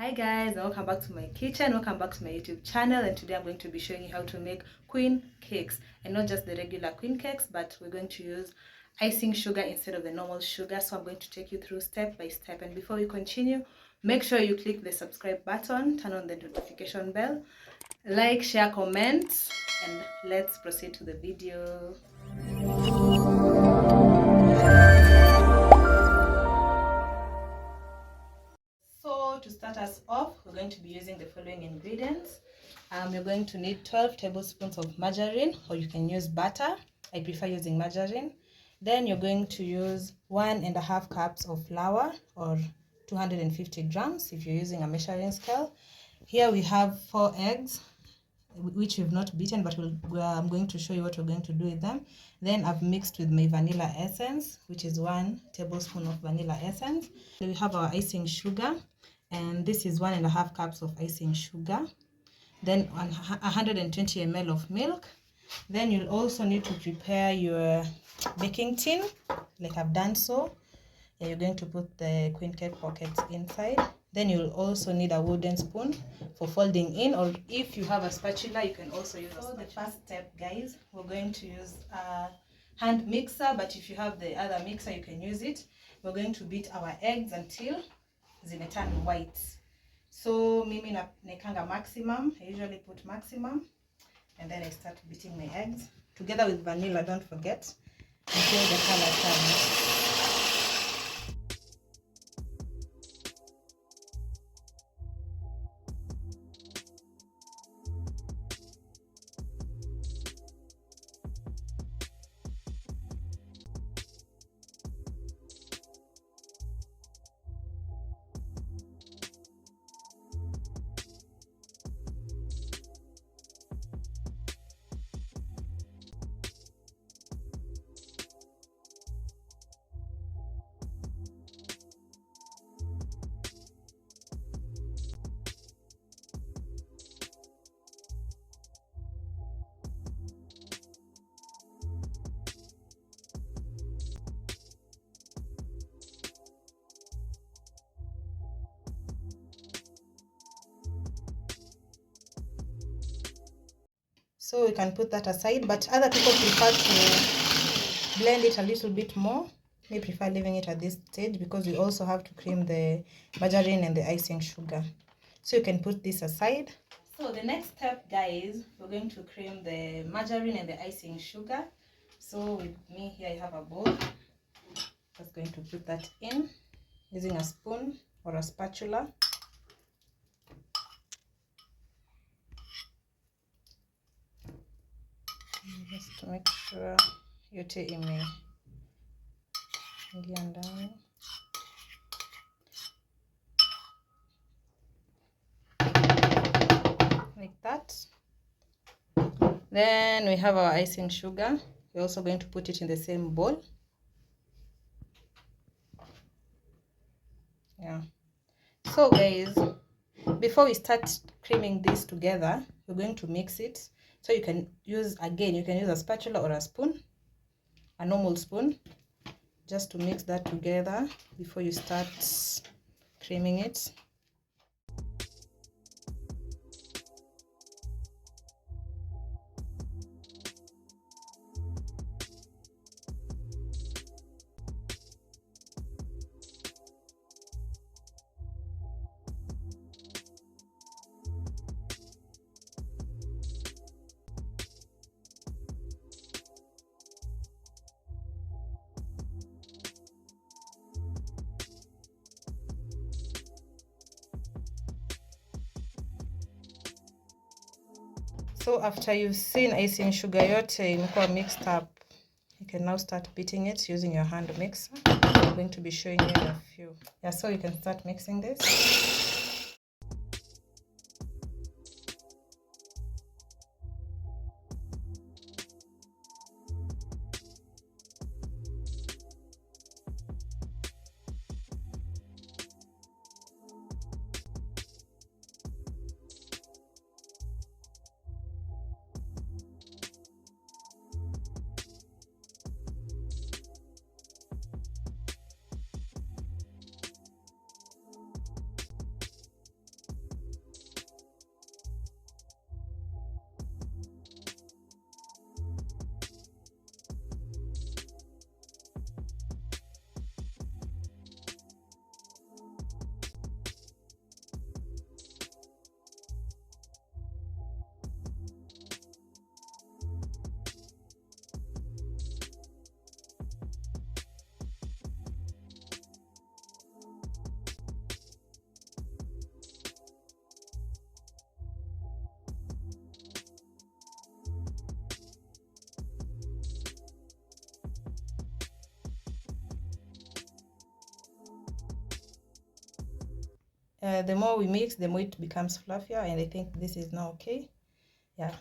Hi guys, welcome back to my kitchen, welcome back to my YouTube channel, and today I'm going to be showing you how to make queen cakes, and not just the regular queen cakes, but we're going to use icing sugar instead of the normal sugar. So I'm going to take you through step by step, and before we continue, make sure you click the subscribe button, turn on the notification bell, like, share, comment, and let's proceed to the video. To start us off, we're going to be using the following ingredients. You're going to need 12 tablespoons of margarine, or you can use butter. I prefer using margarine. Then you're going to use 1.5 cups of flour, or 250 grams if you're using a measuring scale. Here we have 4 eggs, which we've not beaten, but I'm going to show you what we're going to do with them. Then I've mixed with my vanilla essence, which is 1 tablespoon of vanilla essence. Then we have our icing sugar, and this is 1.5 cups of icing sugar. Then 120 ml of milk. Then you'll also need to prepare your baking tin, like I've done so. And you're going to put the queen cake pockets inside. Then you'll also need a wooden spoon for folding in, or if you have a spatula, you can also use a spatula. The first step, guys, we're going to use a hand mixer, but if you have the other mixer, you can use it. We're going to beat our eggs until zimeturn white. So mimi naekanga maximum. I usually put maximum, and then I start beating my eggs together with vanilla, don't forget, until the color turns. So we can put that aside, but other people prefer to blend it a little bit more. They prefer leaving it at this stage because we also have to cream the margarine and the icing sugar. So you can put this aside. So the next step, guys, we're going to cream the margarine and the icing sugar. So with me here, I have a bowl. Just going to put that in using a spoon or a spatula. Just to make sure yote imeingia ndani. Like that. Then we have our icing sugar. We're also going to put it in the same bowl. Yeah. So guys, before we start creaming this together, we're going to mix it. So you can use a spatula or a spoon, a normal spoon, just to mix that together before you start creaming it. So after you've seen icing sugar yote imekuwa mixed up, you can now start beating it using your hand mixer. I'm going to be showing you a few. Yeah, so you can start mixing this. The more we mix, the more it becomes fluffier, and I think this is now okay. Yeah.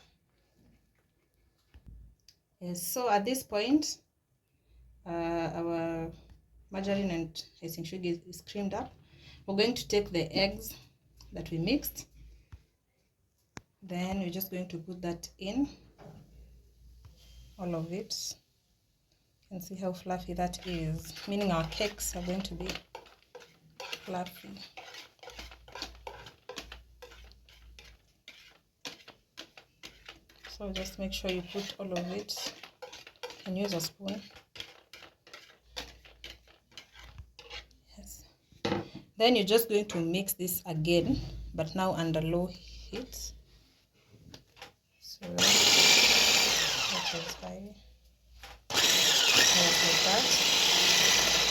Yes, so at this point, our margarine and icing sugar is creamed up. We're going to take the eggs that we mixed. Then we're just going to put that in, all of it. You can see how fluffy that is, meaning our cakes are going to be fluffy. So just make sure you put all of it. You can use a spoon. Yes. Then you're just going to mix this again, but now under low heat. So that is high. Like that.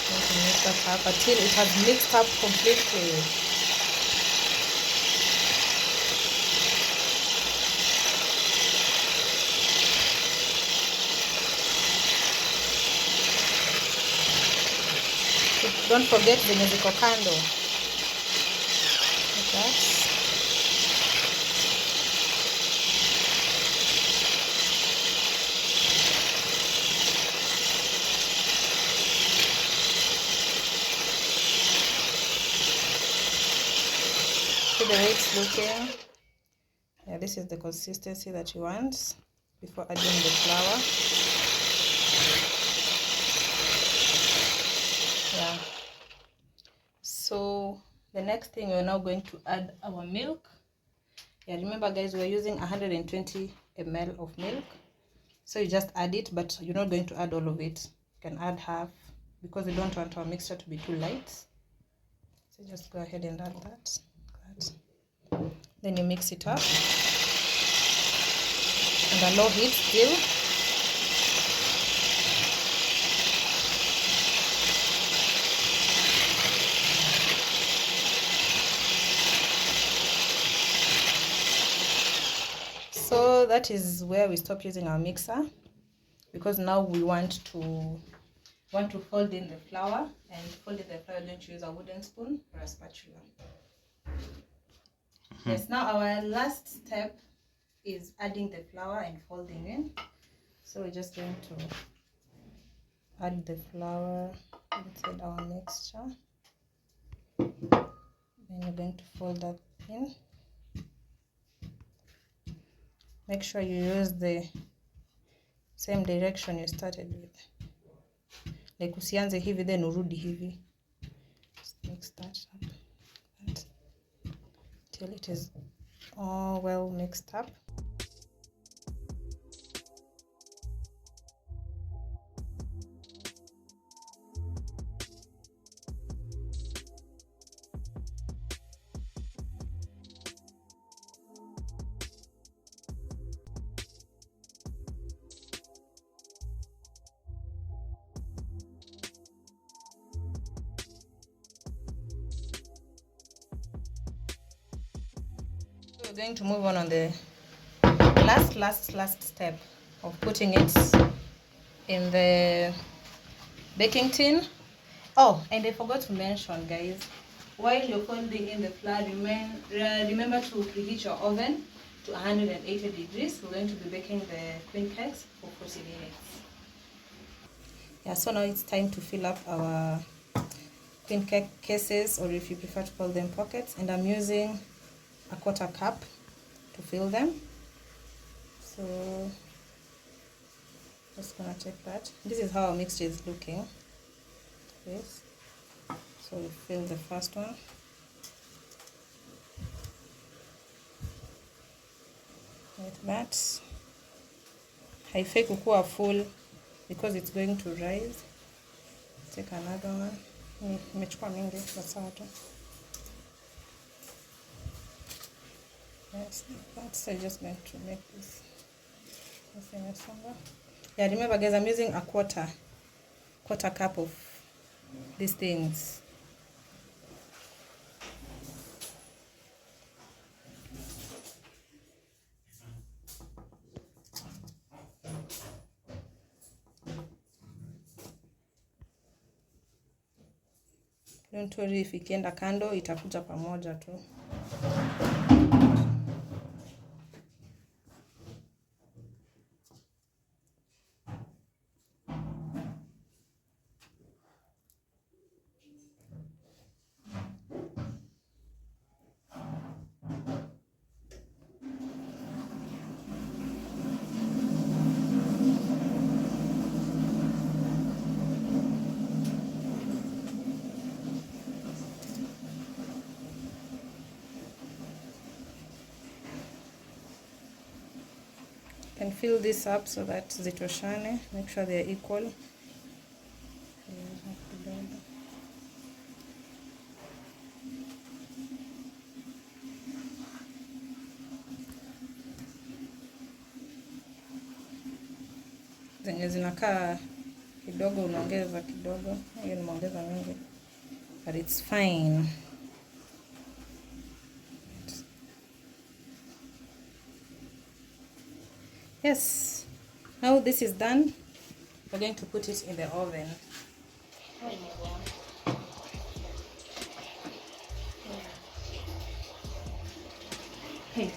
Going to mix that up until it has mixed up completely. Don't forget the musical candle. Like that. See the way it's looking. Yeah, this is the consistency that you want before adding the flour. Yeah. So the next thing, we're now going to add our milk. Yeah, remember guys, we're using 120 ml of milk. So you just add it, but you're not going to add all of it. You can add half because we don't want our mixture to be too light. So just go ahead and add that. Then you mix it up under low heat still. So that is where we stop using our mixer, because now we want to fold in the flour, and fold in the flour, we're going to use a wooden spoon or a spatula. Yes, now our last step is adding the flour and folding in. So we're just going to add the flour inside our mixture. Then you're going to fold that in. Make sure you use the same direction you started with. Like usianze hivi then urudi hivi. Just mix that up until it is all well mixed up. We're going to move on the last step of putting it in the baking tin. Oh, and I forgot to mention, guys, while you're folding in the flour, remember to preheat your oven to 180 degrees. We're going to be baking the queen cakes for 40 minutes. Yeah, so now it's time to fill up our queen cake cases, or if you prefer to call them pockets, and I'm using a 1/4 cup to fill them. So just gonna take that. This is how our mixture is looking. Yes. So we fill the first one. Like that. Haifai kukua full because it's going to rise. Take another one. Nimechukua mingi, but sawa tu. Yes, that's just going to make this. Yeah, remember guys, I'm using a quarter cup of these things. Don't worry if ikienda kando itakuja pamoja tu. Can fill this up so that zitoshane. Make sure they are equal. Zenye zinakaa kidogo unaongeza kidogo. Hiyo nimeongeza mingi. But it's fine. Yes, now this is done. We're going to put it in the oven. Hey.